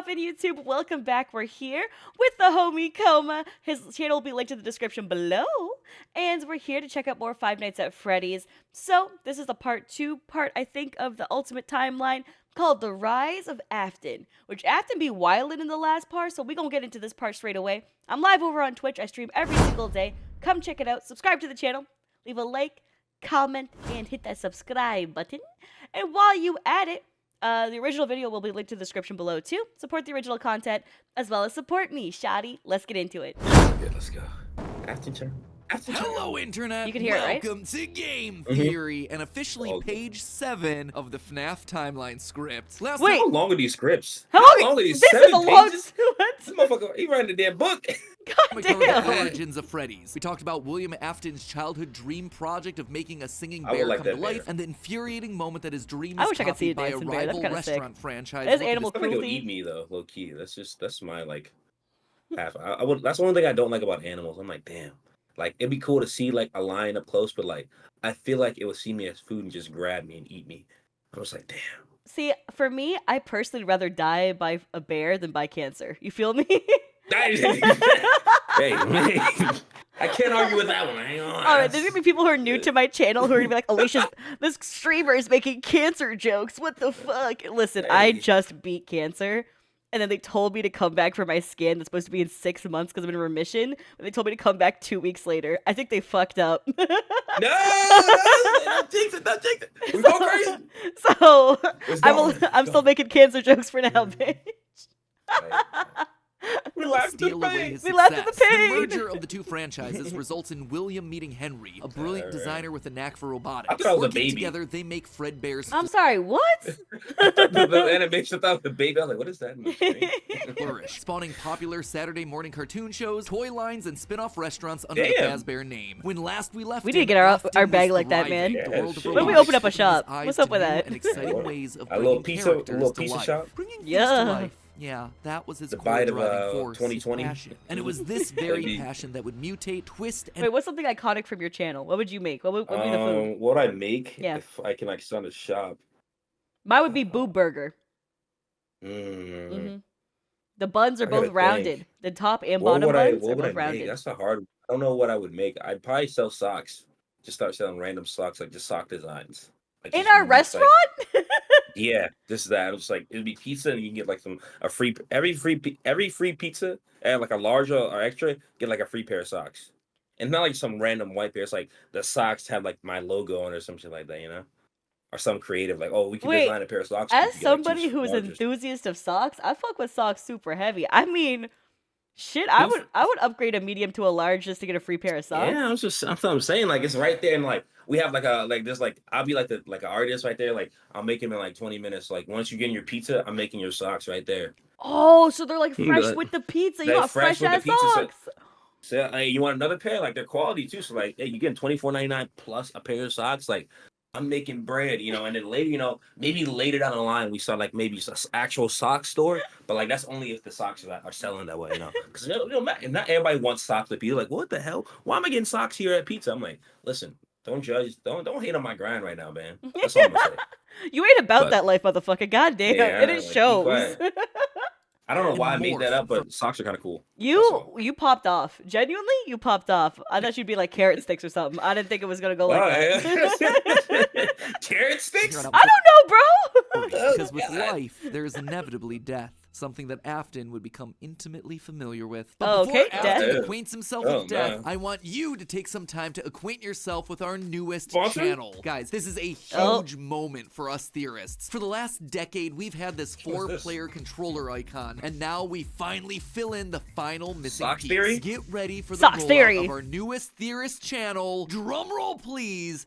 poppin' YouTube? Welcome back. We're here with the homie Coma. His channel will be linked in the description below. And we're here to check out more Five Nights at Freddy's. So, this is the part, I think, of the ultimate timeline called The Rise of AFTON, which AFTON be wildin' in the last part, so we gonna get into this part straight away. I'm live over on Twitch. I stream every single day. Come check it out. Subscribe to the channel. Leave a like, comment, and hit that subscribe button. And while you at it, the original video will be linked in the description below too. Support the original content as well as support me, Shoddy. Let's get into it. Yeah, let's go. Afton. Hello, Internet. You can hear it, right? Welcome to Game Theory and officially page 7 of the FNAF timeline script. Wait. How long are these scripts? How long are these? This 7 is a long. pages? What? This motherfucker, he ran the damn book. God we covered the damn. origins of Freddy's. We talked about William Afton's childhood dream project of making a singing I would bear like come that to life, bear. and the infuriating moment that his dream I is wish I could see a copied by a dancing bear. That's rival kinda sick. restaurant franchise. There's Look at animal this- I think he'll cruelty. eat me though, low key. That's my like half. I would. That's one thing I don't like about animals. I'm like, damn. Like it'd be cool to see like a lion up close, but like I feel like it would see me as food and just grab me and eat me. I was like, damn. See, for me, I personally rather die by a bear than by cancer. You feel me? Hey, I can't argue with that one. I ain't gonna lie. Alright, there's gonna be people who are new to my channel who are gonna be like, Alicia's, this streamer is making cancer jokes. What the fuck? Listen, I Hey. just beat cancer. And then they told me to come back for my scan that's supposed to be in 6 months because I'm in remission. And they told me to come back 2 weeks later. I think they fucked up. No, don't jinx it, don't jinx it. We go crazy. So It's I'm, gone. I'm still making cancer jokes for now, bitch. We laughed at the Steal away pain. his We laughed at the success. pain. merger of the two franchises results in William meeting Henry, a brilliant Alright. designer with a knack for robotics. I thought I was a Working baby. together, they make Fredbear's I'm sorry, what? The animation thought the baby. I was like, what is that? In the screen? flourish, spawning popular Saturday morning cartoon shows, toy lines, and spin-off restaurants under the Damn. Fazbear name. When last we left We need to him, get our Afton bag was like that, man. thriving. The Yeah, world of shit. When we robotics open up a opened his shop? eyes What's to up with new that? and exciting ways of A little bringing pizza, a characters little to pizza life. shop. Bringing things Yeah. to life. Yeah, that was his The core bite of, driving force, his 2020. passion. And it was this very Maybe. passion that would mutate, twist, and Wait, what's something iconic from your channel? What would you make? What would be the food? What I make Yeah. if I can like start a shop. Mine would be Boob Burger. The buns are I gotta both rounded. think. The top and What bottom would I buns are what would I both make? rounded. That's a hard. I don't know what I would make. I'd probably sell socks. Just start selling random socks, like just sock designs. Like, In just our unique, like- restaurant? Yeah, this is that. It was like it'd be pizza, and you can get like every free pizza and like a larger or extra get like a free pair of socks, and not like some random white pair. It's like the socks have like my logo on it or some shit like that, you know, or some creative like we can Wait, design a pair of socks. and you As can get, like, two somebody who is an larger- enthusiast of socks, I fuck with socks super heavy. I mean, shit, I would upgrade a medium to a large just to get a free pair of socks. Yeah, that's what I'm saying. Like it's right there, and like we have there's like I'll be like an artist right there. Like I'll make him in like 20 minutes. Like once you get in your pizza, I'm making your socks right there. Oh, so they're like fresh Good. with the pizza. You They're want fresh fresh with the ass pizza, so- socks. So hey, you want another pair? Like they're quality too. So like, hey, you getting $24.99 plus a pair of socks. Like I'm making bread, you know. And then later, you know, maybe later down the line, we start like maybe an actual sock store. But like that's only if the socks are selling that way, you know. Because not everybody wants socks at pizza. Like what the hell? Why am I getting socks here at pizza? I'm like, listen, don't judge, don't hate on my grind right now, man. That's all I'm gonna say. You ain't about But- that life, motherfucker. God damn, Yeah, and like, it be shows. quiet. I don't know why I And made that morph up, but socks are kind of cool. You popped off. Genuinely, you popped off. I thought you'd be like carrot sticks or something. I didn't think it was gonna go like that. Carrot sticks. You're on I don't know, bro. because with God. life, there is inevitably death, something that Afton would become intimately familiar with. Oh, But before okay, death. Afton acquaints himself Oh, with death, man. I want you to take some time to acquaint yourself with our newest Sponsor? channel. Guys, this is a Oh. huge moment for us theorists. For the last decade, we've had this What's this? 4-player controller icon, and now we finally fill in the final missing Socks piece. theory? Get ready for the Socks rollout theory. of our newest theorist channel. Drumroll, please.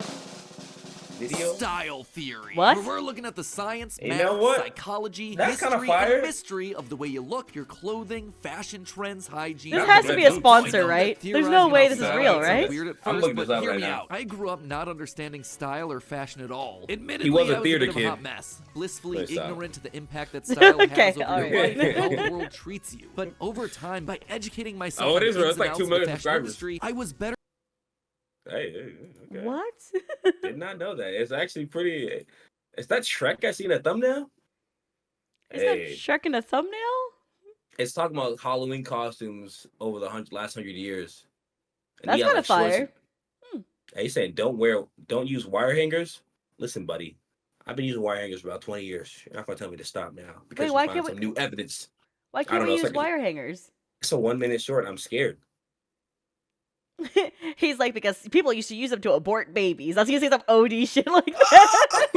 Video. Style theory. What? Where we're looking at the science, You math, know what? psychology, That's kinda history, fire. and mystery of the way you look, your clothing, fashion trends, hygiene. This Not has the to be red a boots. sponsor, I know that right? There's no theorizing way about this is style real, sounds right? Weird at I'm first, looking but this up hear right me now. out. I grew up not understanding style or fashion at all. Admittedly, was a I theater bit of a kid. hot mess, blissfully Play style. ignorant to the impact that style Okay, has over all your right. life and how the world treats you. But over time, by educating myself Oh, it on is the real. ins It's like and 2 outs of the million fashion subscribers. industry, I was better. Hey, okay. What? Did not know that. It's actually pretty. Is that Shrek I see in a thumbnail? Is that Shrek in a thumbnail? It's talking about Halloween costumes over the last 100 years. And That's he got kind like of shorts. fire. He's saying don't use wire hangers. Listen, buddy, I've been using wire hangers for about 20 years. You're not gonna tell me to stop now because why we found can't some new evidence. Why I can't don't we know. use wire hangers? It's a 1 minute short. I'm scared. He's like, because people used to use them to abort babies. I was gonna say some OD shit like that.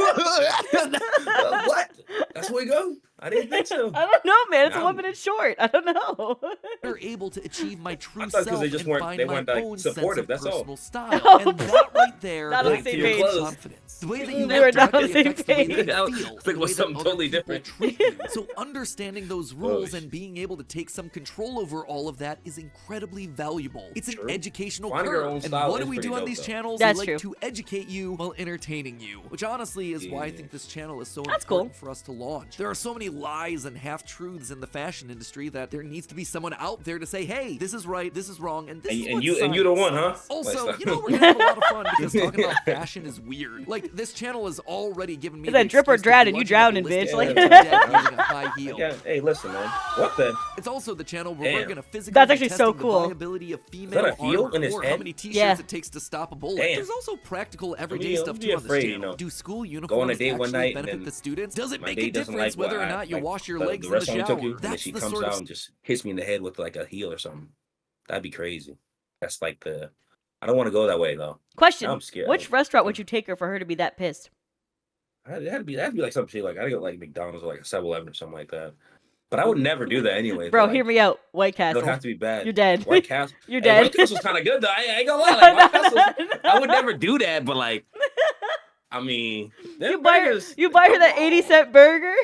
What? That's where we go? I didn't think so. I don't know, man. It's a Now- 1 minute short. I don't know. They're able to achieve my true thought 'cause self they just and weren't- find they my weren't, like, own supportive, sense of that's all. personal style. Oh, And that right there not on the is same your page. confidence. The way that you We were not act on the same affects the way that page. you I was feel, thinking the it way was that something other totally people different. treat you. So understanding those rules Gosh. and being able to take some control over all of that is incredibly valuable. It's an True. educational Finding your curve. own And style what is do we pretty do on dope, these though. channels? That's we true. like to educate you while entertaining you, which honestly is why I Yeah. think this channel is so That's important cool. for us to launch. There are so many lies and half-truths in the fashion industry that there needs to be someone out there to say, hey, this is right, this is wrong, and this is And what you the science one, huh? says. Also, Like, you know, we're gonna have a lot of fun because talking about fashion is weird. Like, this channel has already given me Is that the drip or excuse to drown and you bludgeon a drowning, ballistic bitch? Like- to death using a high heel. Yeah, hey, listen, man. What the? It's also the channel where we're Damn. gonna physically That's be actually so testing cool. the viability of that female a heel armor in his or how head? many t-shirts Yeah. it takes to stop a bullet. Damn. There's also practical everyday be- stuff don't be too on this afraid, channel. you know. Do school Go on a uniforms date one actually night and benefit then the students? Does it My make a date doesn't difference like whether or what not you like, wash your the legs in the restaurant we took you, shower? and then That's she the comes sort of out and just hits me in the head with like a heel or something. That'd be crazy. That's like the. I don't want to go that way though. Question: I'm scared. which restaurant would you take her for her to be that pissed? It had to be like some shit like I go like McDonald's or like a 7-Eleven or something like that. But I would never do that anyway. Bro, like, hear me out. White it Castle. don't have to be bad. You're dead. White Castle. You're Hey, dead. White Castle's kind of good though. I ain't gonna lie. Like White Castle's, No. I would never do that, but like, I mean, You buy her that 80-cent burger.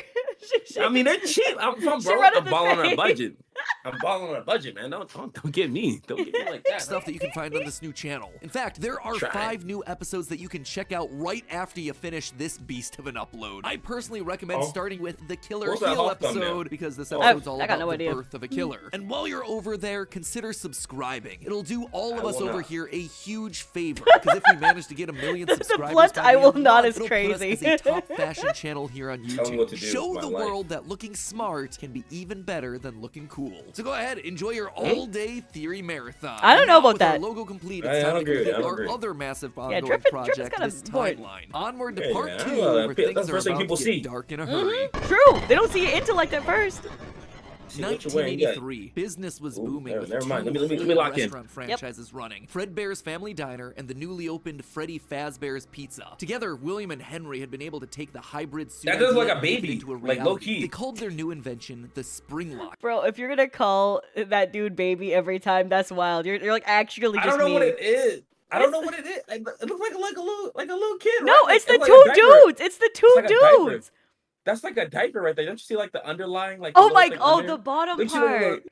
I mean, they're cheap. I'm She broke. run in I'm the balling on a face. budget. I'm balling on a budget, man. Don't get me. Don't get me like that. stuff that you can find on this new channel. In fact, there are Try. 5 new episodes that you can check out right after you finish this beast of an upload. I personally recommend Oh. starting with the Killer What's that Heel hot thumbnail? episode because this Oh. episode's all I got about no the idea. birth of a killer. And while you're over there, consider subscribing. It'll do all of I us will over not. here a huge favor because if we manage to get 1 million The subscribers blunt by I the will end of the not month, is it'll crazy. put us as a top fashion channel here on Tell me what to YouTube. do Show with the my life. world that looking smart can be even better than looking cool. So go ahead, enjoy your all-day theory marathon. I don't know Now, about with our that. logo complete, I it's time to agree with complete you, I our agree. other massive Yeah, ongoing Drip is project, kinda this boring. timeline. Onward to Yeah, part yeah, 2, I know, where that's things the are first thing about people to get see. dark in a hurry. True. They don't see your intellect at first. See what you're wearing, yeah. 1983, business was Ooh, booming with never mind. two Let me whole lock in. restaurant franchises running. Fredbear's Family Diner and the newly opened Freddy Fazbear's Pizza. Together, William and Henry had been able to take the hybrid suit That does idea like a and make it baby, into a like, reality. low-key. They called their new invention the Spring Lock. Bro, if you're gonna call that dude baby every time, that's wild. You're like actually just I don't know mean. what it is. I don't know what it is. It looks like a little kid. No, right? it's the like a two diaper. dudes. It's the two It's like a diaper. dudes. That's like a diaper right there. Don't you see like the underlying like? Oh the my! little thing Oh, under the it? bottom Like, you see, like, part.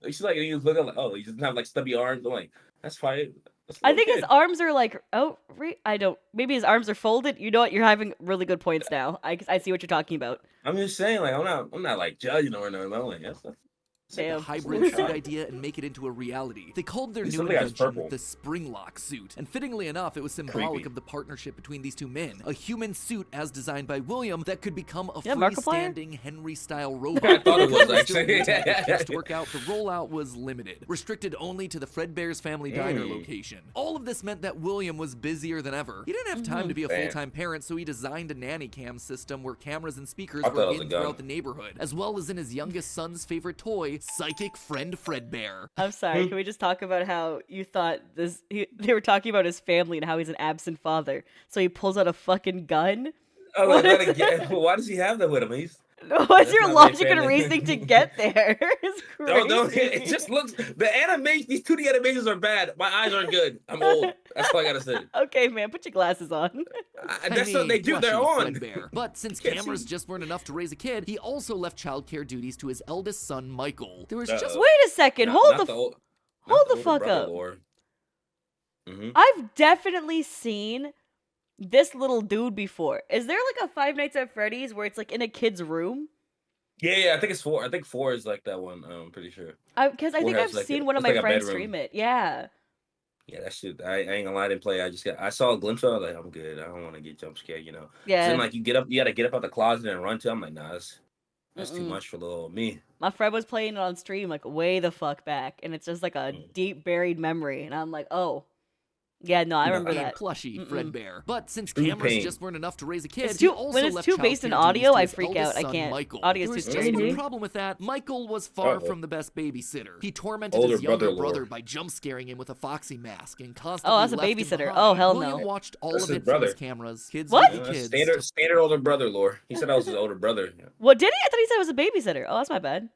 you see, like you look at like, oh, he doesn't have like stubby arms. I'm like, that's fine. That's a I little think his kid. arms are like I don't. Maybe his arms are folded. You know what? You're having really good points now. I see what you're talking about. I'm just saying, like, I'm not like judging or nothing. I'm like, that's Take the Damn. hybrid suit idea and make it into a reality. They called their This new something that's invention purple. the Spring Lock suit. And fittingly enough, it was symbolic Creepy. of the partnership between these two men. A human suit as designed by William that could become a Yeah, Markiplier? freestanding Henry-style robot. I thought it was, Still actually. needed time for things to work out, the rollout was limited. Restricted only to the Fredbear's Family Diner location. All of this meant that William was busier than ever. He didn't have time to be a Damn. full-time parent, so he designed a nanny cam system where cameras and speakers I thought were it was a in gun. throughout the neighborhood, as well as in his youngest son's favorite toy, Psychic Friend Fredbear. I'm sorry. Can we just talk about how you thought they were talking about his family and how he's an absent father? So he pulls out a fucking gun. Oh, like, that again. Why does he have that with him? He's What's That's your not my logic and family. reasoning to get there? It's crazy. no. It just looks the animation. These 2D animations are bad. My eyes aren't good. I'm old. That's all I gotta say. Okay, man, put your glasses on. That's what they do. They're plushy on. Fredbear. But since Can't cameras see. just weren't enough to raise a kid, he also left childcare duties to his eldest son, Michael. There was just Uh-oh. Wait a second. Hold the fuck up. Mm-hmm. I've definitely seen this little dude before. Is there like a Five Nights at Freddy's where it's like in a kid's room? Yeah, I think it's 4. I think 4 is like that one. I'm pretty sure. Because I Or think has, I've like, seen one of it's my like a friends bedroom. stream it. Yeah. Yeah, that shit. I ain't gonna lie, I didn't play. I saw a glimpse of it. I was like, I'm good. I don't want to get jump scared, So Yeah. then, like, you gotta get up out the closet and run to. I'm like, nah, that's too Mm-mm. much for little old me. My friend was playing it on stream like way the fuck back, and it's just like a deep buried memory, and I'm like, oh, yeah, no, I remember that. Plushy Fredbear. But since True cameras pain. just weren't enough to raise a kid, It's he too, also when it's left too child based in care duties audio, to I his freak eldest out. I son, can't. Michael. Audio There is was too just crazy. one problem with that. Michael was far from the best babysitter. He tormented Older his younger brother brother lore. by jump scaring him with a foxy mask and constantly Oh, that's a left him babysitter. behind. Oh, hell William no. watched all That's of his it from his brother. cameras. Kids What? would be kids. Standard older brother lore. He said I was his older brother. What did he? I thought he said it was a babysitter. Oh, that's my bad.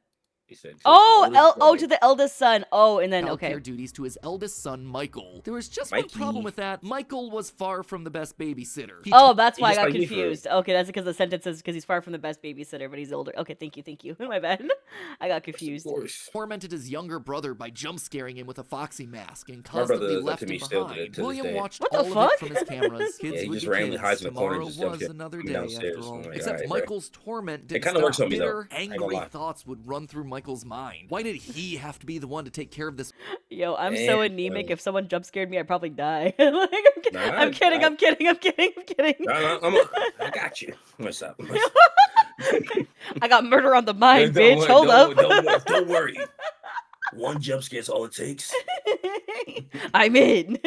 He said. Oh, to the eldest son. Oh, and then Child okay. care duties to his eldest son, Michael. There was just Mikey. one problem with that. Michael was far from the best babysitter. He Oh, that's why I just got like you for- confused. Okay, that's because the sentence says because he's far from the best babysitter, but he's older. Okay, thank you. My bad. I got confused. Of course. tormented his younger brother by jump scaring him with a foxy mask and My brother constantly does that left to him me still behind. to this William day. watched What the all of fuck? it from his cameras. Kids Yeah, he would just be randomly kids. hides in the corner Tomorrow and just jump was it another from day downstairs. after all. I'm like, Except alright, bro. Michael's torment didn't kinda stop. works on me, though. Bitter, I ain't gonna angry lie. thoughts would run through Michael's mind. Why did he have to be the one to take care of this? Yo, I'm so Damn. anemic. If someone jump scared me, I'd probably die. Like, I'm kidding. Nah, I'm kidding. I got you. What's up? I got murder on the mind, Don't bitch. worry, Hold up. Don't worry. One jump scare's all it takes. I'm in.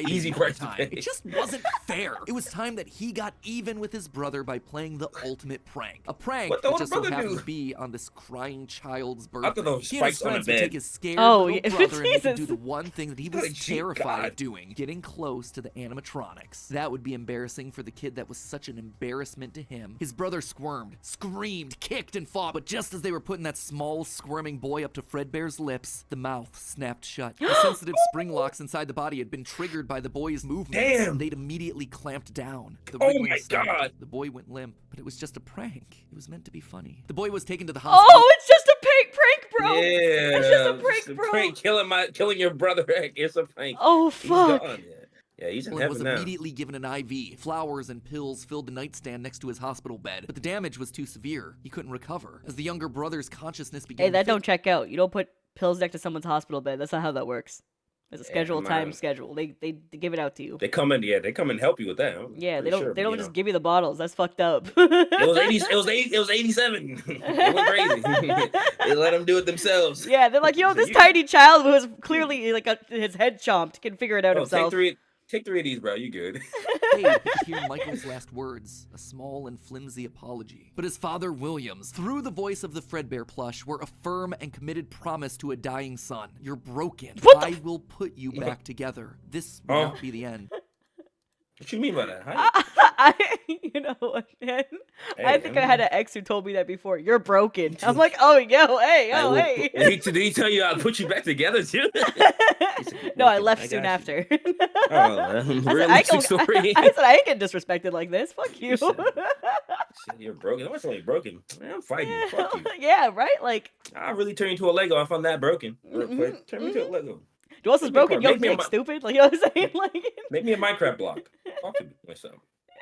Easy price to time. pay. It just wasn't fair. It was time that he got even with his brother by playing the ultimate prank. A prank What the that older just so brother happened do? to be on this crying child's I thought birthday. those He and his spikes on the friends would bed. take his scared Oh, little yeah. brother and make him do Jesus. the one thing that he was Like, gee, terrified God. of doing, getting close to the animatronics. That would be embarrassing for the kid that was such an embarrassment to him. His brother squirmed, screamed, kicked, and fought, but just as they were putting that small, squirming boy up to Fredbear's lips, the mouth snapped shut. The sensitive spring locks inside the body had been triggered by the boy's movements. Damn. They'd immediately clamped down. The Oh wriggling my stopped. God. The boy went limp, but it was just a prank. It was meant to be funny. The boy was taken to the hospital. Oh, it's just a prank, bro. Yeah, It's just a prank, bro. Killing your brother. It's a prank. Oh, He's fuck. gone. Yeah, he's in And was heaven now. immediately given an IV. Flowers and pills filled the nightstand next to his hospital bed, but the damage was too severe. He couldn't recover. As the younger brother's consciousness began Hey, that to don't check out. You don't put pills next to someone's hospital bed. That's not how that works. There's a schedule, time man. schedule. They give it out to you. They come in, they come and help you with that. I'm Yeah, they pretty don't sure, they but, don't you just know. give you the bottles. That's fucked up. It was 80. It was 87. It went crazy. They let them do it themselves. Yeah, they're like, yo, So this you- tiny child who was clearly like his head chomped can figure it out Oh, himself. take three of these, bro. You good? Hey, you could hear Michael's last words, a small and flimsy apology. But his father, Williams, through the voice of the Fredbear plush, were a firm and committed promise to a dying son. You're broken. What the I will put you back together. This will not be the end. What you mean by that? How You know what, man? Hey, I think I I'm- had an ex who told me that before. You're broken. I'm like, oh, yo, hey, Like, oh, well, hey. Did he tell you I'll put you back together too? No, I "Okay, left I soon got after. Oh, I said, realistic story. I said, I ain't getting disrespected like this. Fuck you. said- Shit, you're broken. I'm only broken. Man, I'm fighting. Fuck you. Yeah, right? Like, I'll really turn you into a Lego if I'm that broken. Real quick. Turn me into a Lego. who else is Make me a broken? part. Young Make me a dick, mo- stupid. Like, you know what I'm saying? Like, Make me a Minecraft block. Talk to me. Myself.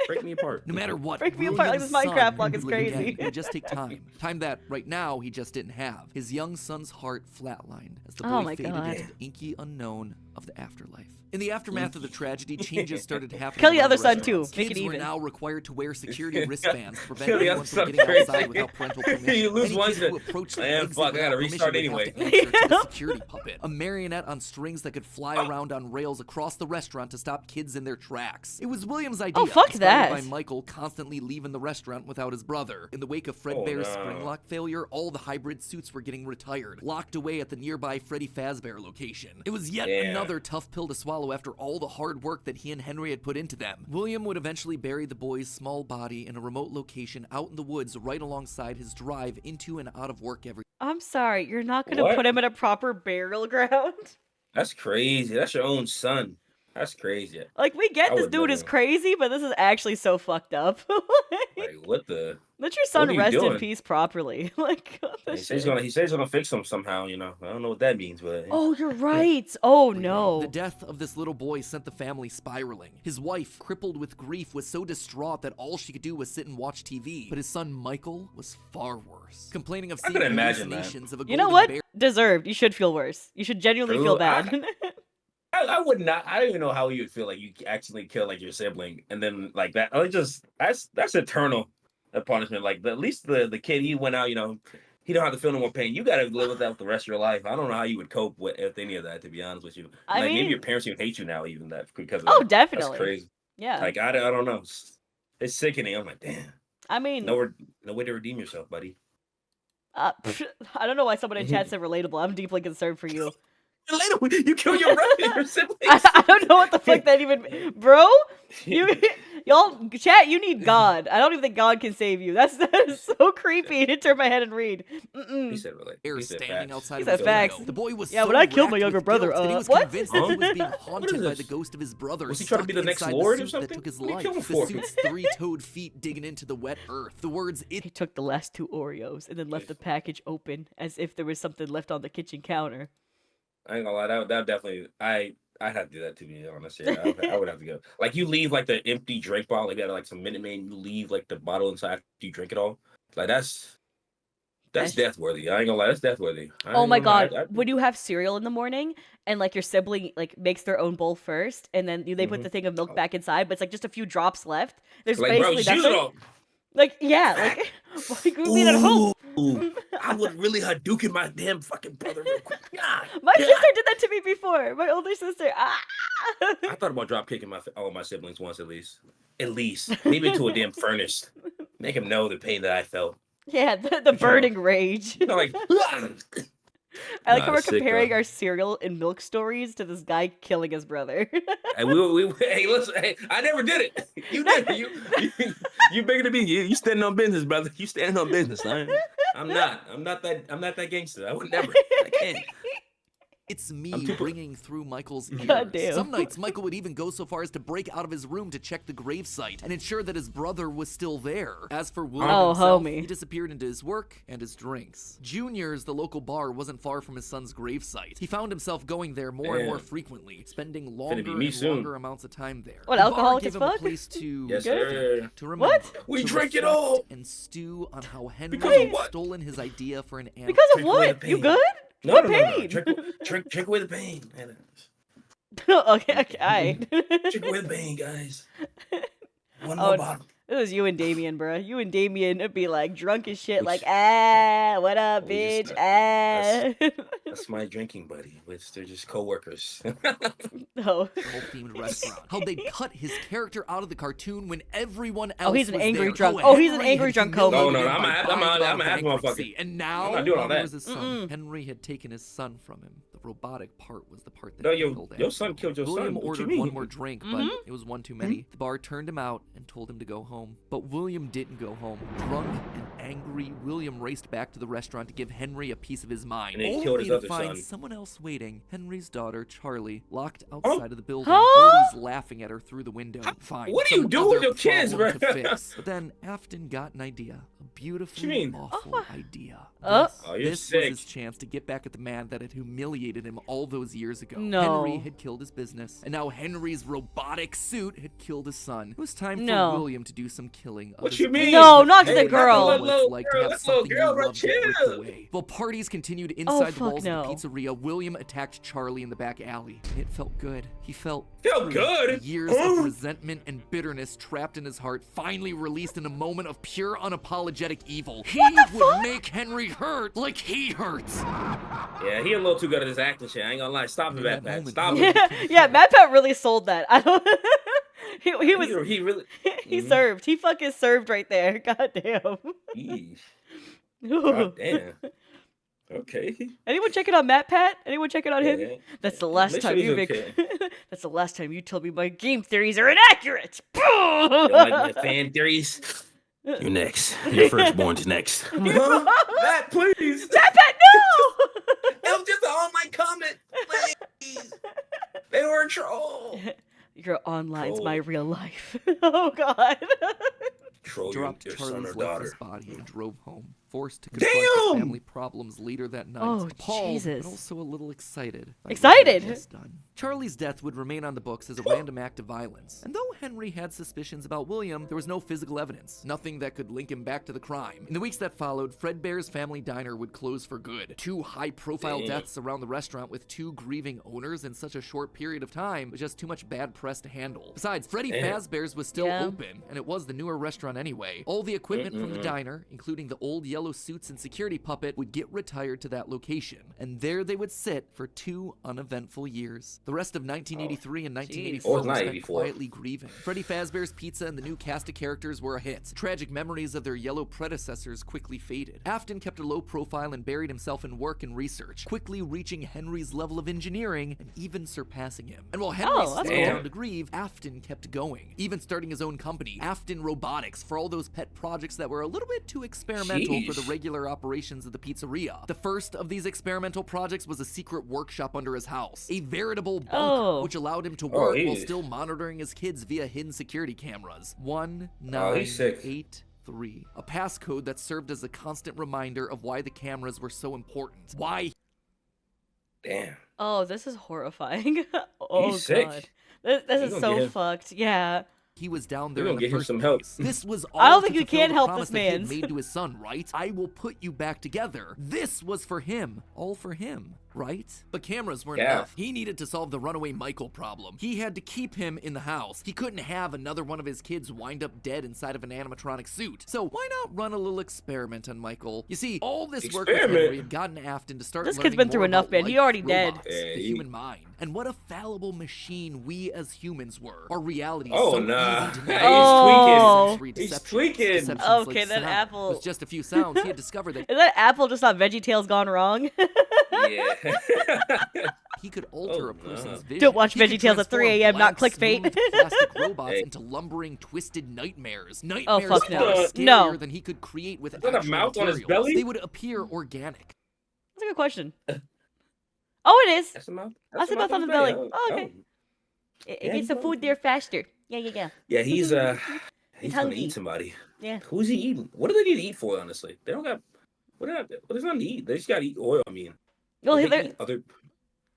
Break me apart. No matter what, Break me apart like this William's Minecraft son block would is live again. crazy. It would just take time. Time that, right now, he just didn't have. His young son's heart flatlined as the Oh boy my faded God. into the inky unknown of the afterlife. In the aftermath of the tragedy, changes started happening. Kill the around other the son, too. restaurants. Make it Kids were even. now required to wear security wristbands to prevent Kill the anyone other from son getting crazy. outside without parental permission. You lose Any one kid who son. approached the Man, exit fuck, I gotta without restart permission would have to anyway. answer to the security puppet, a marionette on strings that could fly around on rails across the restaurant to stop kids in their tracks. It was William's idea. Oh, fuck inspired that. By Michael constantly leaving the restaurant without his brother. In the wake of Fredbear's no. spring lock failure, all the hybrid suits were getting retired, locked away at the nearby Freddy Fazbear location. It was yet Yeah. another tough pill to swallow after all the hard work that he and Henry had put into them. William would eventually bury the boy's small body in a remote location out in the woods right alongside his drive into and out of work every I'm sorry. You're not going to What? put him in a proper burial ground? That's crazy. That's your own son. That's crazy. Like, we get I this would dude is never. crazy, but this is actually so fucked up. Like, what the? Let your son are you rest in doing? peace properly. Like, what the He says shit? he says he's gonna fix him somehow. You know, I don't know what that means, but Oh, you're right. Oh, The no. death of this little boy sent the family spiraling. His wife, crippled with grief, was so distraught that all she could do was sit and watch TV. But his son Michael was far worse, complaining of I seeing could imagine that. hallucinations of a You know golden what? bear. Deserved. You should feel worse. You should genuinely True. feel bad. I would not. I don't even know how you would feel like you accidentally kill like your sibling, and then like that. I just that's eternal punishment. Like at least the kid he went out, you know, he don't have to feel no more pain. You got to live with that the rest of your life. I don't know how you would cope with any of that, to be honest with you. I Like, maybe mean, your parents even hate you now, even that because of oh, that. That's definitely. crazy. Yeah. Like, I don't know. It's sickening. I'm like, damn. I mean, No way to redeem yourself, buddy. I don't know why someone in chat said relatable. I'm deeply concerned for you. Later, you kill your brother, your siblings. I don't know what the fuck that even, bro. Y'all chat. You need God. I don't even think God can save you. That is so creepy. To turn my head and read. He said really. Air He said standing facts. outside He of said his facts. window. The boy was Yeah, so when I killed my racked younger with brother, guilt that he was what? convinced that he was being haunted by this? the ghost of his brother. Was he trying to be the next stuck Lord or inside the suit something? that took his What are you life. killing The for? suit's three-toed feet digging into the wet earth. The words He took the last 2 Oreos and then left the package open as if there was something left on the kitchen counter. I ain't gonna lie, that definitely I'd have to do that, to be honest. Yeah, I would have to go. Like, you leave like the empty drink bottle, like that, like some Minute Maid, you leave like the bottle inside after you drink it all. Like, that's death worthy. I ain't gonna lie, that's death worthy. Oh my god, when you have cereal in the morning and like your sibling like makes their own bowl first and then they put the thing of milk back inside, but it's like just a few drops left. There's like, bro, basically use it nothing. all. Like, yeah, like we mean at home. Ooh, I would really Hadouken my damn fucking brother real quick. God, My damn. sister did that to me before. My older sister. Ah. I thought about drop kicking all of my siblings once at least. Maybe into a damn furnace. Make them know the pain that I felt. Yeah, the burning rage. You know, like, I like how Nah, we're sick, comparing bro. our cereal and milk stories to this guy killing his brother. hey, hey, listen, hey, I never did it. You did it. You bigger than me. You standing on business, brother. You standing on business. I'm not that gangster. I would never. I can't. It's me too- ringing through Michael's ears. Goddamn. Some nights, Michael would even go so far as to break out of his room to check the gravesite and ensure that his brother was still there. As for William himself, homie. he disappeared into his work and his drinks. Junior's, the local bar, wasn't far from his son's gravesite. He found himself going there more and more frequently, spending longer me and soon. longer amounts of time there. What, The bar alcoholic gave as him a fuck? place to Yes, think, sir. to remember, What? We to drink it reflect all. and stew on how Henry Because of had what? stolen his idea for an animal. Because of Drink away what? the You pain. good? No, What no, no, no. pain? Drink away the pain. okay, alright. Drink away the pain, guys. One Oh, more bottle. It was you and Damien, bro. You and Damien would be like drunk as shit, like, what up, We bitch? just- That's my drinking buddy. They're just co-workers. No. Themed restaurant. How they'd cut his character out of the cartoon when everyone else he's an was angry there. drunk. How Oh, he's an Henry angry had drunk Coma. humiliated No, him I'm by a- I'm a- buying I'm a out half motherfucker. bankruptcy. And now, I'm not doing all Henry that. was his son. Henry had taken his son from him. The robotic part was the part that No, killed your son Afton. killed your William son. What you ordered mean? one more drink, but it was one too many. The bar turned him out and told him to go home. But William didn't go home. Drunk and angry, William raced back to the restaurant to give Henry a piece of his mind. And he only killed his to other find son. someone else waiting. Henry's daughter, Charlie, locked outside of the building, Huh? always laughing at her through the window. Fine. What do you some do with other your kids, problem bro? to fix. But then Afton got an idea. A beautifully mean? awful idea. Oh. This, Oh, you're this sick. was his chance to get back at the man that had humiliated him all those years ago. No. Henry had killed his business, and now Henry's robotic suit had killed his son. It was time for No. William to do some killing. Of What his you own. mean? No, not to the Hey, girl. that's a What it's little like girl, to have that's a little something girl, you bro, love get ripped chill. away. While parties continued Oh, inside the fuck walls no. of the pizzeria, William attacked Charlie in the back alley. It felt good. He felt Felt free. good? Years Huh? of resentment and bitterness trapped in his heart finally released in a moment of pure unapologetic evil. He would make Henry hurt like he hurts. Yeah, he a little too good at his acting shit. I ain't gonna lie. Stop it, In Matt that Pat. moment, Stop he- it. Yeah, Matt Pat really sold that. I don't. he was. He really. He Mhm. served. He fucking served right there. God damn. Yeesh. God damn. Okay. Anyone checking on Matt Pat? Anyone checking on him? Yeah. That's the last Make time sure you he's make. okay. That's the last time you told me my game theories are inaccurate. You don't like my fan theories? You're next. Your firstborn's next. Matt, please. Matt Pat, no! It was just an online comment. Please. They were a troll. Your online's my Troll. real life. Oh God. Troll Dropped your son or Charlie's daughter. lifeless body and drove home, forced to confront the Damn! family problem. problems later that night. Oh, Appalled, Jesus. but also a little excited. by what Excited? he had just done. Charlie's death would remain on the books as a random act of violence. And though Henry had suspicions about William, there was no physical evidence, nothing that could link him back to the crime. In the weeks that followed, Fredbear's family diner would close for good. 2 high-profile deaths around the restaurant with 2 grieving owners in such a short period of time was just too much bad press to handle. Besides, Freddy Fazbear's was still open, and it was the newer restaurant anyway. All the equipment from the diner, including the old yellow suits and security puppet, would get retired to that location, and there they would sit for 2 uneventful years. The rest of 1983 and 1984 was spent quietly grieving. Freddy Fazbear's Pizza and the new cast of characters were a hit. Tragic memories of their yellow predecessors quickly faded. Afton kept a low profile and buried himself in work and research, quickly reaching Henry's level of engineering and even surpassing him. And while Henry sat down to grieve, Afton kept going, even starting his own company, Afton Robotics, for all those pet projects that were a little bit too experimental for the regular operations of the pizzeria. The first of these experimental projects was a secret workshop under his house, a veritable bunker, which allowed him to work while still monitoring his kids via hidden security cameras. 1983. A passcode that served as a constant reminder of why the cameras were so important. Why? Damn. Oh, this is horrifying. Oh, He's sick. God. This is so fucked. Yeah. He was down there We're in gonna the get him first some place. help. This was all I don't to think you fulfill can the help promise this that he had man. made to his son, right? I will put you back together. This was for him. All for him, right? But cameras weren't enough. He needed to solve the runaway Michael problem. He had to keep him in the house. He couldn't have another one of his kids wind up dead inside of an animatronic suit. So why not run a little experiment on Michael? You see, all this work with Henry had gotten Afton to start This learning kid's been through more enough, about man. He life, already dead. robots, the human mind, and what a fallible machine we as humans were. Our reality is Oh, so nah. easy to He's Oh. sensory He's deceptions. tweaking. Deceptions Okay, like then sound. Apple- With just a few sounds, he had discovered that Is that Apple just not VeggieTales gone wrong? Yeah. he could alter Oh, a person's no. vision. Don't watch He could VeggieTales at 3 transform a.m., not blank, clickbait. smooth plastic robots Hey. into lumbering, twisted nightmares. Oh, Nightmares fuck far no. scarier No. than he could create with that a actual mouth on his materials. belly? They would appear organic. That's a good question. Oh, it is. That's a mouth. That's a mouth on his belly. Oh, okay. Oh. It Yeah, gets the food there faster. Yeah. Yeah, he's gonna hungry. eat somebody. Yeah. Who's he eating? What do they need to eat for? Honestly, they don't got. What there's nothing to eat. They just gotta eat oil. I mean, Well, They they're, eat other.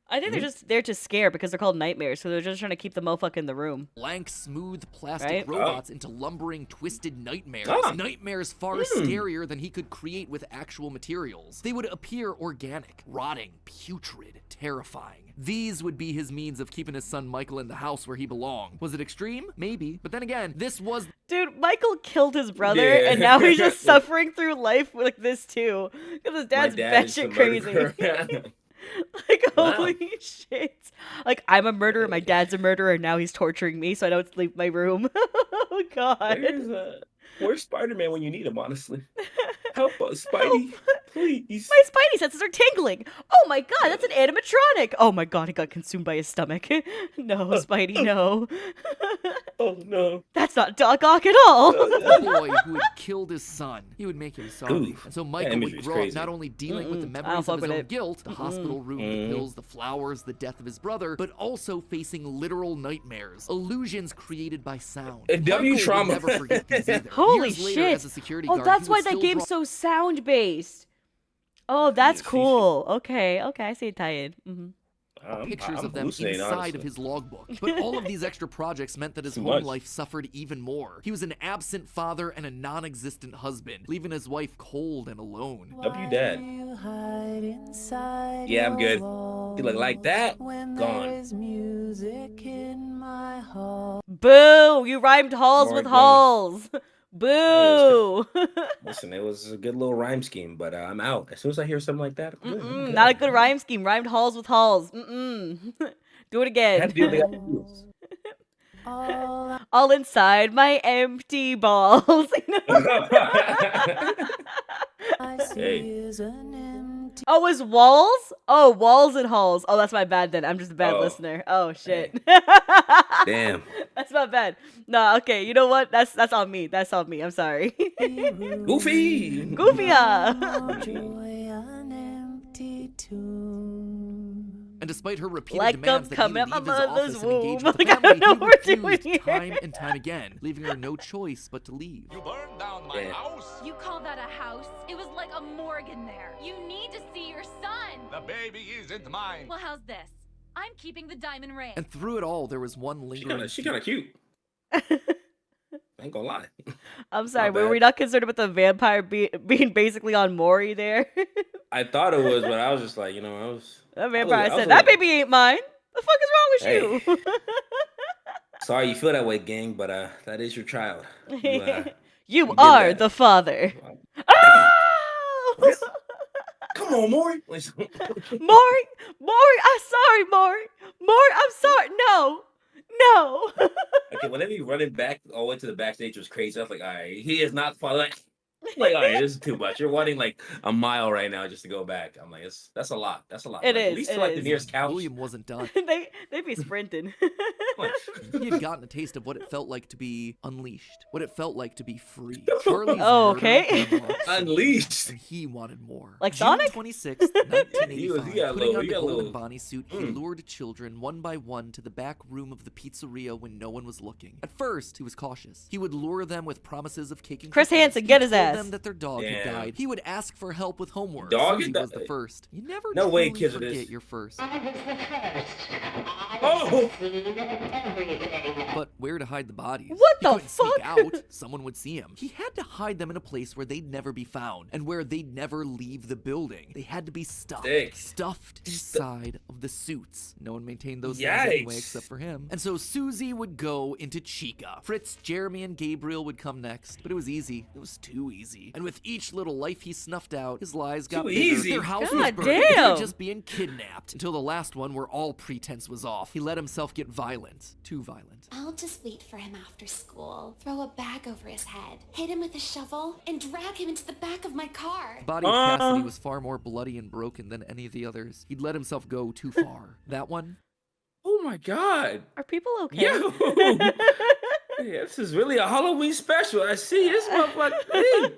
I think they're just there to scare because they're called nightmares, so they're just trying to keep the motherfucker in the room. Blank, smooth plastic Right? robots into lumbering, twisted nightmares. Ah. Nightmares far scarier than he could create with actual materials. They would appear organic, rotting, putrid, terrifying. These would be his means of keeping his son Michael in the house where he belonged. Was it extreme? Maybe. But then again, this was... Dude, Michael killed his brother, Yeah. and now he's just suffering through life like this too. Because his dad's My dad is batshit the crazy. murderer. Like, Wow. holy shit. Like, I'm a murderer, my dad's a murderer, and now he's torturing me so I don't leave my room. Oh, God. Where's Spider-Man when you need him? Honestly, help us, Spidey, please. My spidey senses are tingling. Oh my god, that's an animatronic. Oh my god, he got consumed by his stomach. No, Spidey, no. Oh no. That's not Doc Ock at all. a boy who had killed his son. He would make him sorry. Ooh, And so that Michael imagery would is grow up crazy. not only dealing with the I don't memories fuck of his with own it. guilt, the hospital room, the pills, the flowers, the death of his brother, but also facing literal nightmares, illusions created by sound. And W Michael trauma. would never forget these either. Holy Years later, shit. as a security Oh, guard, that's he why would that still game's draw so sound based. Oh, that's Yeah, cool. Okay, I see a tie-in. Mm-hmm. pictures I'm of them hallucinating, inside honestly. of his logbook. But all of these extra projects meant that his Too home much. life suffered even more. He was an absent father and a non-existent husband, leaving his wife cold and alone. W Dad. Yeah, I'm good. You look like that? Gone. Boo! You rhymed halls with Morgan. halls. Boo! Listen, it was a good little rhyme scheme, but I'm out. As soon as I hear something like that, I'm good. I'm good. Not a good rhyme scheme. Rhymed halls with halls. Do it I again. had to do what they got to All inside my empty balls. do. Hey. Oh, it was walls? Oh, walls and halls. Oh, that's my bad then. I'm just a bad Oh. listener. Oh shit. Damn. That's not bad. No, okay. You know what? That's on me. That's on me. I'm sorry. Goofy. Goofia. And despite her repeated Like demands I'm that he coming leave up my his mother's office and engage womb. with the Like, I family, don't know he what we're doing refused here. time and time again, leaving her no choice but to leave. You burn down my Yeah. house. You call that a house? It was like a morgue in there. You need to see your son. The baby isn't mine. Well, how's this? I'm keeping the diamond ring. And through it all, there was one lingering. She kind of cute. Ain't gonna lie. I'm sorry, Not were bad. we not concerned about the vampire being basically on Maury there? I thought it was, but I was just like, you know, I was. That vampire I was said, a that little- baby ain't mine. The fuck is wrong with you? Sorry you feel that way, gang, but that is your child. You You did are that. the father. Wow. Oh! Come on, Maury. Maury, I'm sorry, Maury. Maury, I'm sorry. No. Okay, whenever you running back all the way to the backstage was crazy. I was like, all right, he is not following. Like, all right, this is too much. You're running like a mile right now just to go back. I'm like, that's a lot. That's a lot. It Like, is, At least it to like the is. nearest couch. William wasn't done. they be sprinting. Like, He had gotten a taste of what it felt like to be unleashed, what it felt like to be free. Charlie's Oh, murder okay. had unlocked something, Unleashed. and he wanted more. Like June Sonic? 26th, 1985. He got a Putting little- on he the got a golden little- Bonnie suit, he lured children one by one to the back room of the pizzeria when no one was looking. At first, he was cautious. He would lure them with promises of cake and Chris cookies. Hansen, He get his told ass. them that their dog had Damn. died. He would ask for help with homework. Dog Susie had was the died? first. You never No way, truly kids are forget this. your first. Oh, But where to hide the bodies? What He the couldn't sneak fuck? out. Someone would see him. He had to hide them in a place where they'd never be found and where they'd never leave the building. They had to be stuffed. Sick. Stuffed inside of the suits. No one maintained those things anyway Yikes. except for him. And so Susie would go into Chica. Fritz, Jeremy, and Gabriel would come next. But it was easy. It was too easy. And with each little life he snuffed out, his lies got Too bigger. easy. Their house God was burned. They damn. were just being kidnapped. Until the last one where all pretense was off. He let himself get violent. Too violent. I'll just wait for him after school, throw a bag over his head, hit him with a shovel, and drag him into the back of my car. The body of Cassidy was far more bloody and broken than any of the others. He'd let himself go too far. That one? oh my God. Are people okay? Yo. Yeah, this is really a Halloween special. I see this motherfucker.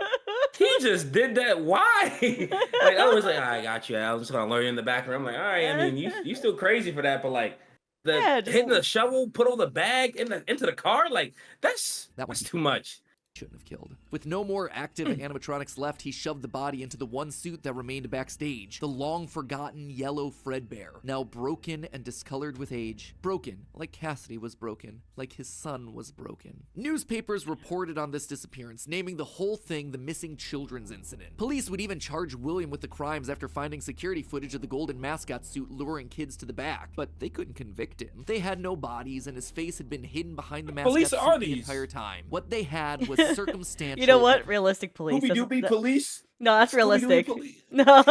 He just did that. Why? Like I was like, I got you. I was just gonna lure you in the background. I'm like, all right. I mean, you still crazy for that, but like Yeah, just- hitting the shovel, put all the bag into the car, like that's too much. Shouldn't have killed. With no more active animatronics left, he shoved the body into the one suit that remained backstage. The long-forgotten yellow Fredbear, now broken and discolored with age. Broken, like Cassidy was broken, like his son was broken. Newspapers reported on this disappearance, naming the whole thing the missing children's incident. Police would even charge William with the crimes after finding security footage of the golden mascot suit luring kids to the back, but they couldn't convict him. They had no bodies, and his face had been hidden behind the mascot Police suit are the these? entire time. What they had was circumstantial. You know what? Realistic police. Doobie That's- doobie that- police. No, that's Scooby-Doo realistic. police. No.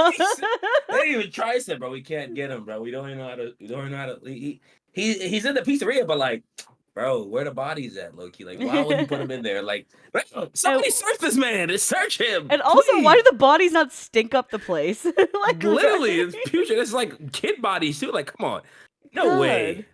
They didn't even try. I said, bro, we can't get him, bro. We don't even know how to. We don't even know how to. He's in the pizzeria, but like, bro, where the bodies at, Loki? Like, why would you put him in there? Like, somebody search this man. Search him. And also, please. why do the bodies not stink up the place? Like Literally, it's putrid. It's like kid bodies too. Like, come on, no God. way.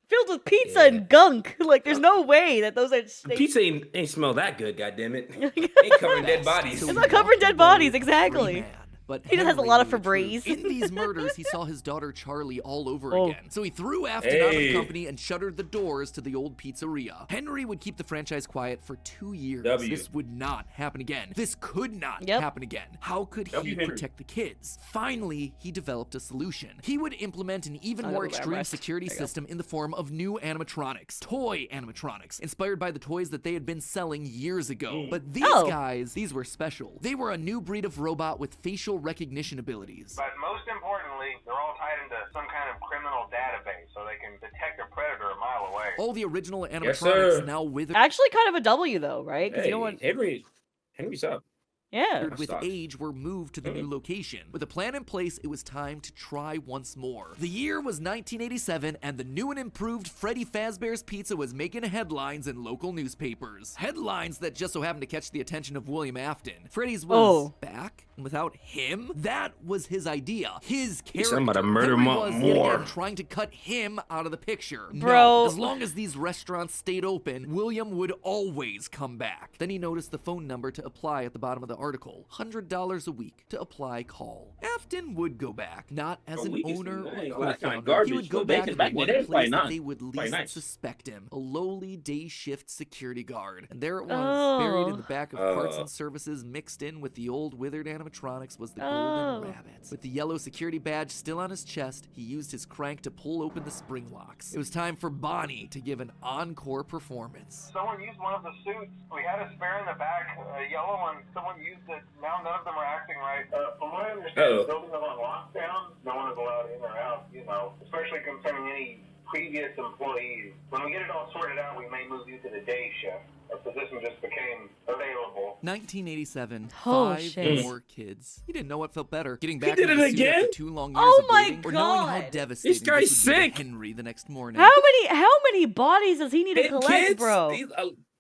Filled with pizza Yeah. and gunk. Like, there's no way that those are. Pizza ain't smell that good. God damn it, ain't covering dead bodies. So It's he not covering walked dead away bodies, free exactly. man. But He just has a Henry lot of knew the truth. Febreze. In these murders, he saw his daughter Charlie all over Oh. again. So he threw Afton out of the Hey. company and shuttered the doors to the old pizzeria. Henry would keep the franchise quiet for 2 years. W. This would not happen again. This could not Yep. happen again. How could he W. Henry. protect the kids? Finally, he developed a solution. He would implement an even I more got the extreme armrest. security There you go. system in the form of new animatronics. Toy animatronics, inspired by the toys that they had been selling years ago. But these Oh. guys, these were special. They were a new breed of robot with facial recognition abilities. But most importantly, they're all tied into some kind of criminal database, so they can detect a predator a mile away. All the original Yes, animatronics sir. now withered Actually, kind of a W though, right? Because Hey, you know what? Henry's up. Yeah. with Stop. age were moved to the new location. With a plan in place, it was time to try once more. The year was 1987, and the new and improved Freddy Fazbear's Pizza was making headlines in local newspapers. Headlines that just so happened to catch the attention of William Afton. Freddy's was Oh. back, and without him, that was his idea. His He character. said I'm about to murder Henry him was more. yet again trying to cut him out of the picture. Bro. No, as long as these restaurants stayed open, William would always come back. Then he noticed the phone number to apply at the bottom of the article, $100 a week to apply call. Afton would go back, not as an owner or co-founder. He would go back in the one place that they would least suspect him, a lowly day shift security guard. And there it was, buried in the back of parts and services, mixed in with the old withered animatronics, was the golden rabbit. With the yellow security badge still on his chest, he used his crank to pull open the spring locks. It was time for Bonnie to give an encore performance. Someone used one of the suits. We had a spare in the back, a yellow one. Someone used it. Now none of them are acting right. From what I understand, the building is on lockdown. No one is allowed in or out, especially concerning any previous employees. When we get it all sorted out, we may move you to the day shift. A position just became available. 1987, Oh, 5 shit. more kids. He didn't know what felt better, getting back did into it the suit again? after 2 long years Oh of my waiting, or knowing how God. devastating This guy's this would be to sick. Henry the next morning. How many bodies does he need to 10 collect, kids, bro?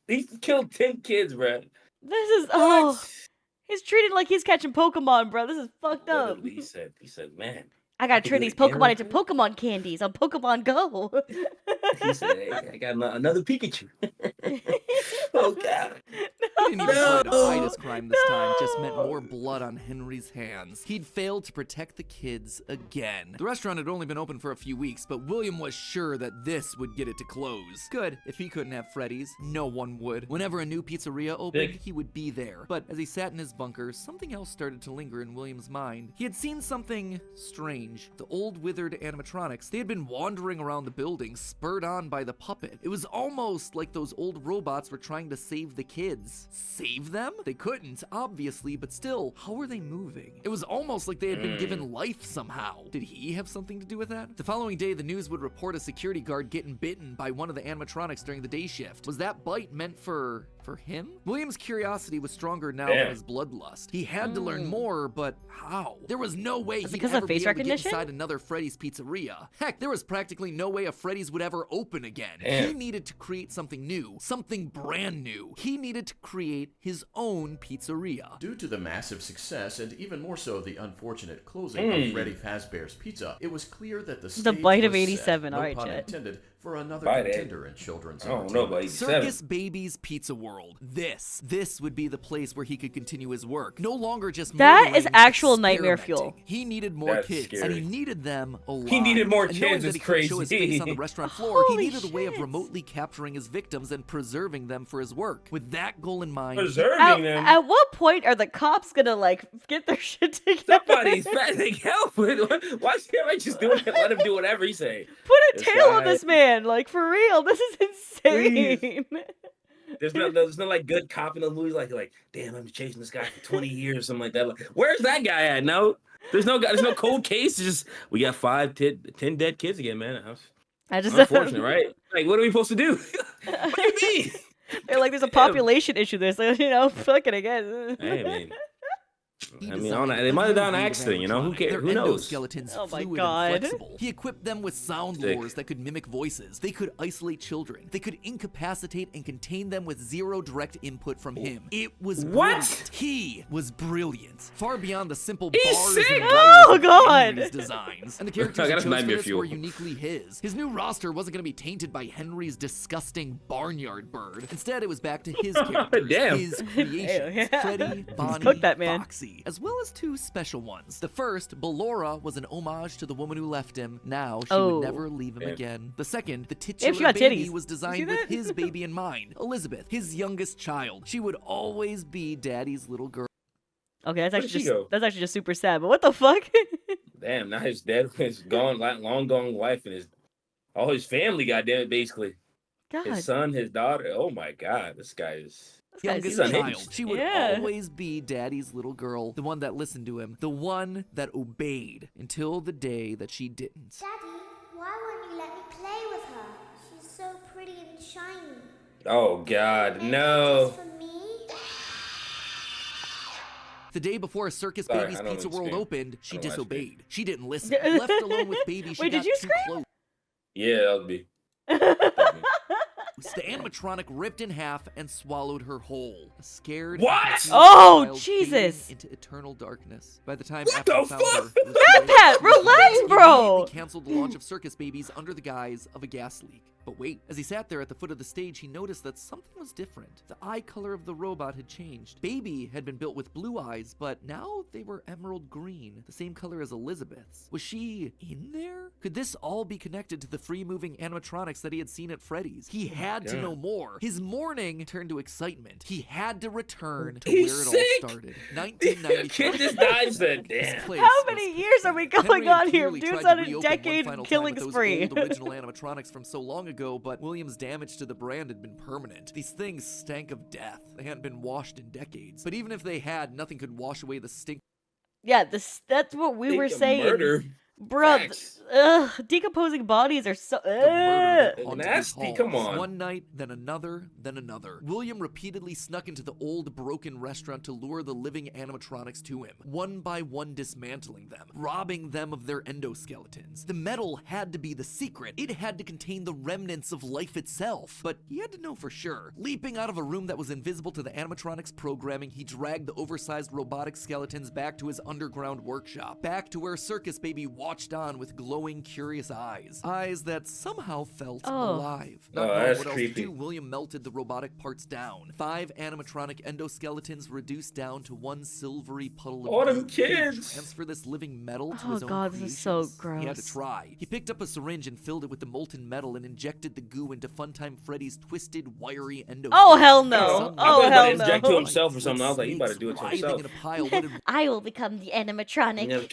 He's killed 10 kids, bro. This is he's treated like he's catching Pokemon, bro. This is fucked up. Literally, he said, man. I gotta could turn do these it again Pokemon real into Pokemon candies on Pokemon Go. He said, hey, I got another Pikachu. Oh, God. He didn't even try to No. hide his crime this time, just meant more blood on Henry's hands. He'd failed to protect the kids again. The restaurant had only been open for a few weeks, but William was sure that this would get it to close. Good, if he couldn't have Freddy's, no one would. Whenever a new pizzeria opened, he would be there. But as he sat in his bunker, something else started to linger in William's mind. He had seen something strange. The old withered animatronics, they had been wandering around the building, spurred on by the puppet. It was almost like those old robots were trying to save the kids. Save them? They couldn't, obviously, but still, how were they moving? It was almost like they had been given life somehow. Did he have something to do with that? The following day, the news would report a security guard getting bitten by one of the animatronics during the day shift. Was that bite meant for him? William's curiosity was stronger now than his bloodlust. He had to learn more, but how? There was no way he'd because ever of face be able to get recognition? inside another Freddy's pizzeria. Heck, there was practically no way a Freddy's would ever open again. Damn. He needed to create something new, something brand new. He needed to create his own pizzeria. Due to the massive success, and even more so the unfortunate closing of Freddy Fazbear's Pizza, it was clear that the stage bite of was 87, set, no alright, pun Chet. intended, for another Bite it. contender in children's I don't know, entertainment. but he's 7. Circus Baby's Pizza World. This would be the place where he could continue his work. No longer just That murdering, is actual nightmare experimenting. fuel. He needed more That's kids, scary. and he needed them alive. He needed more And knowing kids that is he couldn't show his crazy. face on the restaurant floor, he Holy needed a way of shit. remotely capturing his victims and preserving them for his work. With that goal in mind, Preserving them. At what point are the cops gonna get their shit together? Somebody's like, help with. Why can't I just do it? Let him do whatever he say. Put a This tail on guy- this man, for real. This is insane. There's no like good cop in the movies like damn, I'm chasing this guy for 20 years or something like that. Like, where's that guy at? No, there's no cold case. It's just we got 10 dead kids again, man. I just Unfortunate, right? Like, what are we supposed to do? What do you mean? They're like, there's a population issue there, so fuck it, I guess. Hey, man. he I mean, designed they might have done an a new accident, you know? Who animatronic. cares? Their Who knows? endoskeletons Oh my fluid God. and flexible. He equipped them with sound Sick. lures that could mimic voices. They could isolate children. They could incapacitate and contain them with zero direct input from him. It was What? brilliant. He was brilliant. Far beyond the simple He's bars sick. and Oh, wires of God. Henry's designs. And the characters I he got chose a for nightmare this fuel. were uniquely his. His new roster wasn't going to be tainted by Henry's disgusting barnyard bird. Instead, it was back to his characters, Damn. his creations, Yeah. Freddy, Bonnie, cooked that man. Foxy, as well as 2 special ones. The first, Ballora, was an homage to the woman who left him. Now she Oh. would never leave him Yeah. again. The second, the she titular got baby, titties. was You designed see with that? his baby in mind. Elizabeth, his youngest child. She would always be Daddy's little girl. Okay, that's Where actually did she just go? that's actually just super sad. But what the fuck? Damn, now his gone, long gone wife, and all his family. Goddamn it, basically God, his son, his daughter. Oh my God, this guy is. this guy's Youngest He's sick. unhinged. child. She would Yeah. always be Daddy's little girl, the one that listened to him, the one that obeyed until the day that she didn't. Daddy, why won't you let me play with her? She's so pretty and shiny. Oh God, Maybe no. just for me? The day before Circus Sorry, Baby's I don't Pizza wanna World scream. opened, she I don't wanna disobeyed. She didn't listen. Left alone with Baby, she Wait, got did you too scream? close. Yeah, that would be. The animatronic ripped in half and swallowed her whole. A scared, What? confused Oh, child Jesus. fading into eternal darkness. By the time What Afton the found fuck? her, it was Pat, too late. relax, He bro. immediately canceled the launch of Circus Babies under the guise of a gas leak. But wait, as he sat there at the foot of the stage, he noticed that something was different. The eye color of the robot had changed. Baby had been built with blue eyes, but now they were emerald green, the same color as Elizabeth's. Was she in there? Could this all be connected to the free-moving animatronics that he had seen at Freddy's? He had to know more. His mourning turned to excitement. He had to return to where it all started. 1993. Kid just died, said, This damn. place How was many years are we going Henry on had here? clearly Dude's tried on to a reopen one decade final time killing with those spree. old original animatronics from so long ago, but Williams' damage to the brand had been permanent. These things stank of death. They hadn't been washed in decades. But even if they had, nothing could wash away the stink. Yeah, that's what we were Think of saying. Murder. Bruh, Facts. decomposing bodies are so. The murder that haunted his Nasty, halls. come on. One night, then another, then another. William repeatedly snuck into the old, broken restaurant to lure the living animatronics to him, one by one dismantling them, robbing them of their endoskeletons. The metal had to be the secret. It had to contain the remnants of life itself. But he had to know for sure. Leaping out of a room that was invisible to the animatronics programming, he dragged the oversized robotic skeletons back to his underground workshop, back to where Circus Baby watched on with glowing, curious eyes. Eyes that somehow felt alive. Not knowing that's what else creepy. to do, William melted the robotic parts down. 5 animatronic endoskeletons reduced down to one silvery puddle of All them goo. Could he kids. transfer this living metal to Oh his own God, this is so creations? He had to gross. try. He picked up a syringe and filled it with the molten metal and injected the goo into Funtime Freddy's twisted, wiry endoskeleton. Oh hell no! Suddenly, I Oh thought he hell about to inject to no! himself or something. I was like, you better Snakes do it to writhing himself. in a pile. What did I will become the animatronic.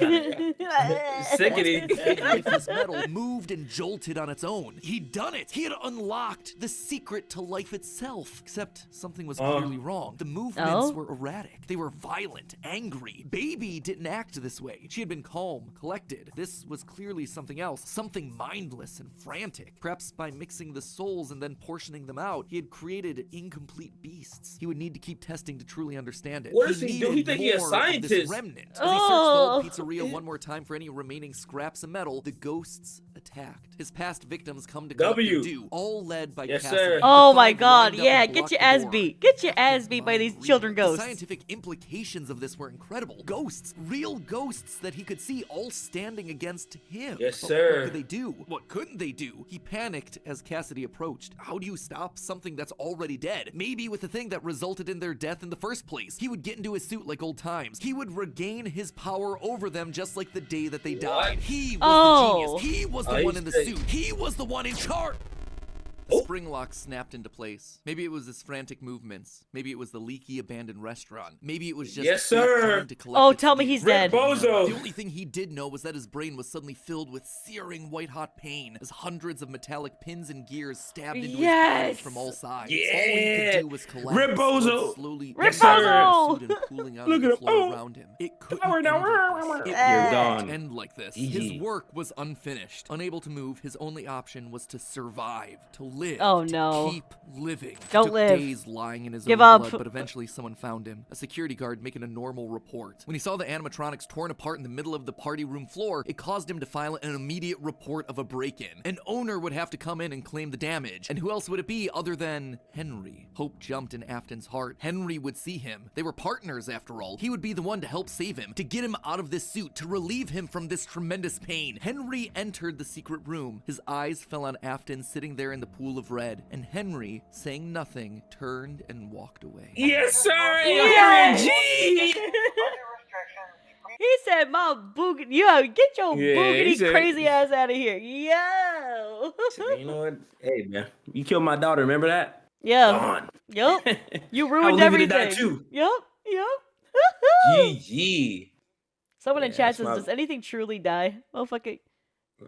Sickening. lifeless metal moved and jolted on its own. He'd done it. He had unlocked the secret to life itself. Except something was clearly wrong. The movements were erratic. They were violent, angry. Baby didn't act this way. She had been calm, collected. This was clearly something else. Something mindless and frantic. Perhaps by mixing the souls and then portioning them out, he had created incomplete beasts. He would need to keep testing to truly understand it. What does he do? He needed think he a more of this scientist. remnant. As he searched the old pizzeria one more time for any remaining scraps of metal, the ghosts attacked. His past victims come to collect their W. due, all led by Yes, Cassidy. sir. The Oh my 5 God! lined up Yeah, and get blocked your the ass door. beat. Get your ass beat by these Mind children reading. The ghosts. scientific implications of this were incredible. Ghosts, real ghosts that he could see, all standing against him. Yes, But sir. What could they do? What couldn't they do? He panicked as Cassidy approached. How do you stop something that's already dead? Maybe with the thing that resulted in their death in the first place. He would get into his suit like old times. He would regain his power over them just like the day that they died. He was the genius. He was the one in the suit. He was the one in charge. The spring lock snapped into place. Maybe it was his frantic movements. Maybe it was the leaky abandoned restaurant. Maybe it was just Yes, fate sir. trying to collect Oh, its tell me due. he's dead. Bozo. The only thing he did know was that his brain was suddenly filled with searing white-hot pain as hundreds of metallic pins and gears stabbed into his body from all sides. All he Yeah. could do was collapse. Rebozo. blood slowly Yes, pouring sir. out of his suit and pooling out Look on the at him. floor Oh. around him. It couldn't Power end now. like this. It You're wouldn't gone. end like this. GG. His work was unfinished. Unable to move, his only option was to survive, to live. Oh, to no. keep living. Don't Took live. days lying in his Give own up. blood, but eventually someone found him. A security guard making a normal report. When he saw the animatronics torn apart in the middle of the party room floor, it caused him to file an immediate report of a break-in. An owner would have to come in and claim the damage. And who else would it be other than Henry? Hope jumped in Afton's heart. Henry would see him. They were partners after all. He would be the one to help save him, to get him out of this suit, to relieve him from this tremendous pain. Henry entered the secret room. His eyes fell on Afton sitting there in the pool of red, and Henry, saying nothing, turned and walked away. Yes, sir. Yeah. G. He said, "My boogity, yo, get your Yeah, he boogity said- crazy ass out of here, yo." You know what? Hey, man. You killed my daughter. Remember that? Yeah. Gone. Yup. You I ruined was leaving to everything. die too. Yup. Yup. GG. Someone in Yeah, chat that's says, my- "Does anything truly die?" Oh, fuck it.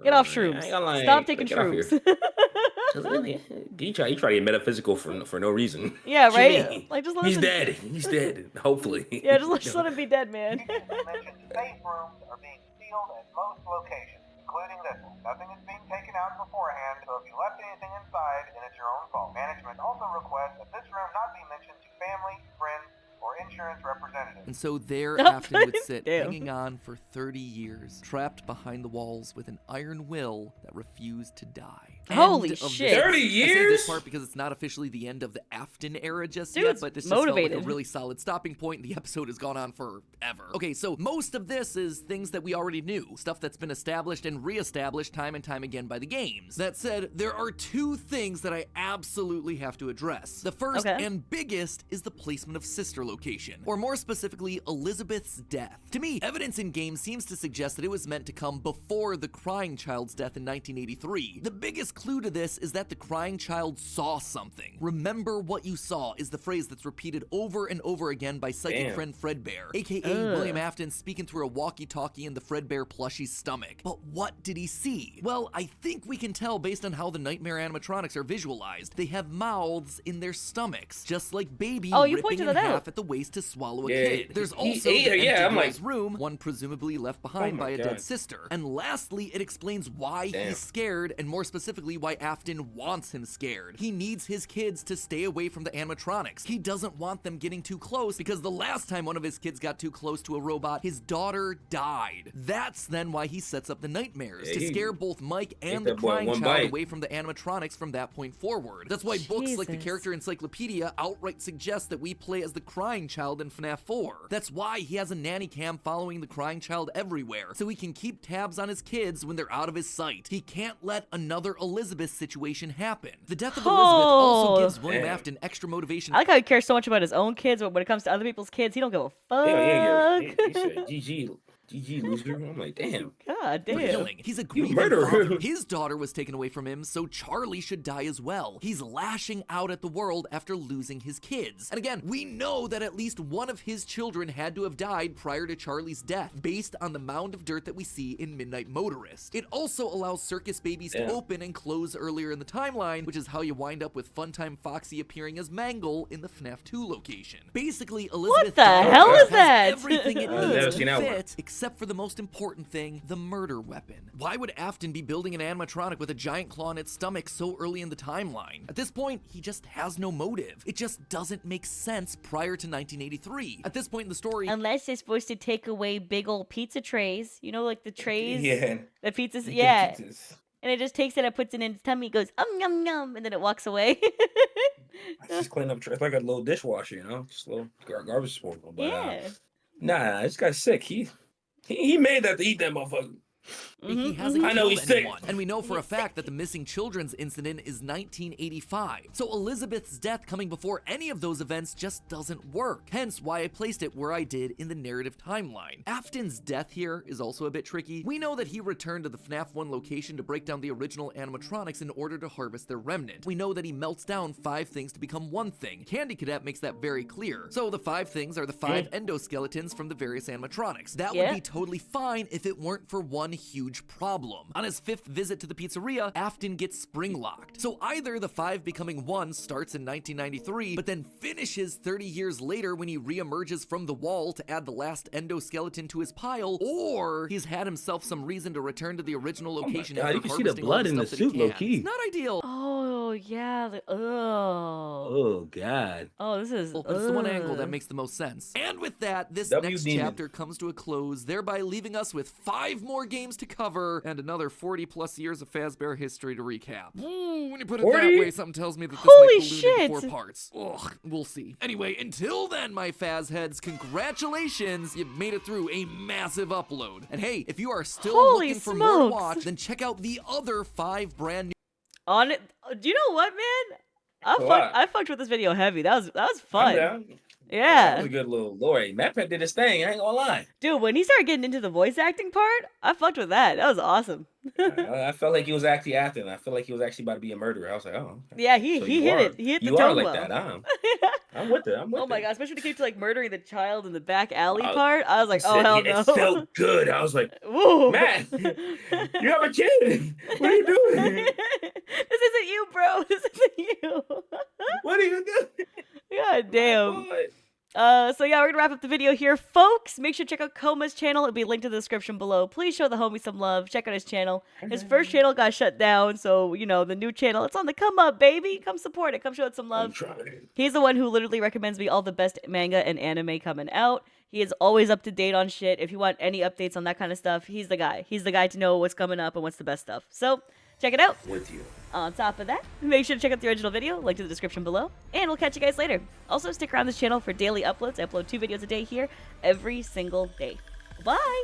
Get off I shrooms. ain't gonna lie, Stop taking get off here. shrooms. You try to get metaphysical for no reason. Yeah, What you right? mean? Like, just let He's him- dead. He's dead. Hopefully. Yeah, just let him be dead, man. mentioned safe rooms are being sealed at most locations, including this one. Nothing is being taken out beforehand, so if you left anything inside, then it's your own fault. Management also requests that this room not be mentioned to family, friends, or insurance representatives. And so there Oh, Afton would sit, damn. hanging on for 30 years, trapped behind the walls with an iron will that refused to die. Holy End of shit. this. 30 I say years? this part because it's not officially the end of the AFTON era just yet, Dude's but this just felt like a motivated. really solid stopping point. The episode has gone on forever. Okay, so most of this is things that we already knew, stuff that's been established and re-established time and time again by the games. That said, there are two things that I absolutely have to address. The first and biggest is the placement of sister location, or more specifically, Elizabeth's death. To me, evidence in game seems to suggest that it was meant to come before the crying child's death in 1983. The biggest clue to this is that the crying child saw something. Remember what you saw is the phrase that's repeated over and over again by psychic friend Fredbear, aka William Afton speaking through a walkie-talkie in the Fredbear plushie's stomach. But what did he see? Well, I think we can tell based on how the nightmare animatronics are visualized. They have mouths in their stomachs, just like Baby ripping in half at the waist to swallow a kid. There's also the empty girl's room, one presumably left behind by a dead sister. And lastly, it explains why he's scared, and more specifically, why Afton wants him scared. He needs his kids to stay away from the animatronics. He doesn't want them getting too close because the last time one of his kids got too close to a robot, his daughter died. That's then why he sets up the nightmares, to scare both Mike and the crying child away from the animatronics from that point forward. That's why books like the Character Encyclopedia outright suggest that we play as the crying child in FNAF 4. That's why he has a nanny cam following the crying child everywhere, so he can keep tabs on his kids when they're out of his sight. He can't let another Elizabeth situation happen. The death of Elizabeth also gives William Afton extra motivation. I like how he cares so much about his own kids, but when it comes to other people's kids, he don't give a fuck. He said, GG, loser. I'm like, damn. God damn. He's a grieving father. His daughter was taken away from him, so Charlie should die as well. He's lashing out at the world after losing his kids. And again, we know that at least one of his children had to have died prior to Charlie's death, based on the mound of dirt that we see in Midnight Motorist. It also allows circus babies to open and close earlier in the timeline, which is how you wind up with Funtime Foxy appearing as Mangle in the FNAF 2 location. Basically, Elizabeth What the hell is has that? everything it needs to fit, except for the most important thing, the murder weapon. Why would Afton be building an animatronic with a giant claw in its stomach so early in the timeline? At this point, he just has no motive. It just doesn't make sense prior to 1983. At this point in the story, unless they're supposed to take away big old pizza trays, you know, like the trays, the pizzas, and it just takes it and puts it in its tummy, goes yum yum, and then it walks away. Just clean up. It's like a little dishwasher, you know, just a little garbage disposal. But nah, this guy's sick. He made that to eat that motherfucker. He hasn't I know killed he's sick. anyone. And we know for a fact that the missing children's incident is 1985. So Elizabeth's death coming before any of those events just doesn't work. Hence why I placed it where I did in the narrative timeline. Afton's death here is also a bit tricky. We know that he returned to the FNAF 1 location to break down the original animatronics in order to harvest their remnant. We know that he melts down 5 things to become one thing. Candy Cadet makes that very clear. So the 5 things are the 5 endoskeletons from the various animatronics. That would be totally fine if it weren't for one huge problem. On his 5th visit to the pizzeria, Afton gets spring-locked. So either the 5 becoming 1 starts in 1993, but then finishes 30 years later when he re-emerges from the wall to add the last endoskeleton to his pile, or he's had himself some reason to return to the original location after you can see the harvesting all blood the in the stuff that he soup, low can. key. It's not ideal. Oh yeah. Oh god. Oh, this is. But it's the one angle that makes the most sense. And with that, this next chapter comes to a close, thereby leaving us with 5 more games to cover and another 40 plus years of Fazbear history to recap. Ooh, when you put it that way, something tells me that this might balloon into 4 parts. Ugh, we'll see. Anyway, until then, my Faz heads, congratulations, you've made it through a massive upload. And hey, if you are still looking for more to watch, then check out the other 5 brand new. On it. Do you know what, man? I fucked with this video heavy. That was fun. Yeah. That was a good little Lori. MatPat did his thing. I ain't gonna lie. Dude, when he started getting into the voice acting part, I fucked with that. That was awesome. I felt like he was actually acting. I felt like he was actually about to be a murderer. I was like, oh. Okay. Yeah, he hit it. He hit the tone You are like well. that. I'm with it. Oh my god, especially when it came to like murdering the child in the back alley part. I was like, oh hell no. It felt good. I was like, whoa. Matt, you have a kid. What are you doing? This isn't you, bro. This isn't you. What are you doing? God damn. So yeah, we're gonna wrap up the video here, folks. Make sure to check out Koma's channel. It'll be linked in the description below. Please show the homie some love. Check out his channel. His first channel got shut down, so you know the new channel. It's on the come up, baby. Come support it. Come show it some love. He's the one who literally recommends me all the best manga and anime coming out. He is always up to date on shit. If you want any updates on that kind of stuff, he's the guy. He's the guy to know what's coming up and what's the best stuff. So, check it out. With you. On top of that, make sure to check out the original video, link to the description below, and we'll catch you guys later. Also, stick around this channel for daily uploads. I upload 2 videos a day here every single day. Bye!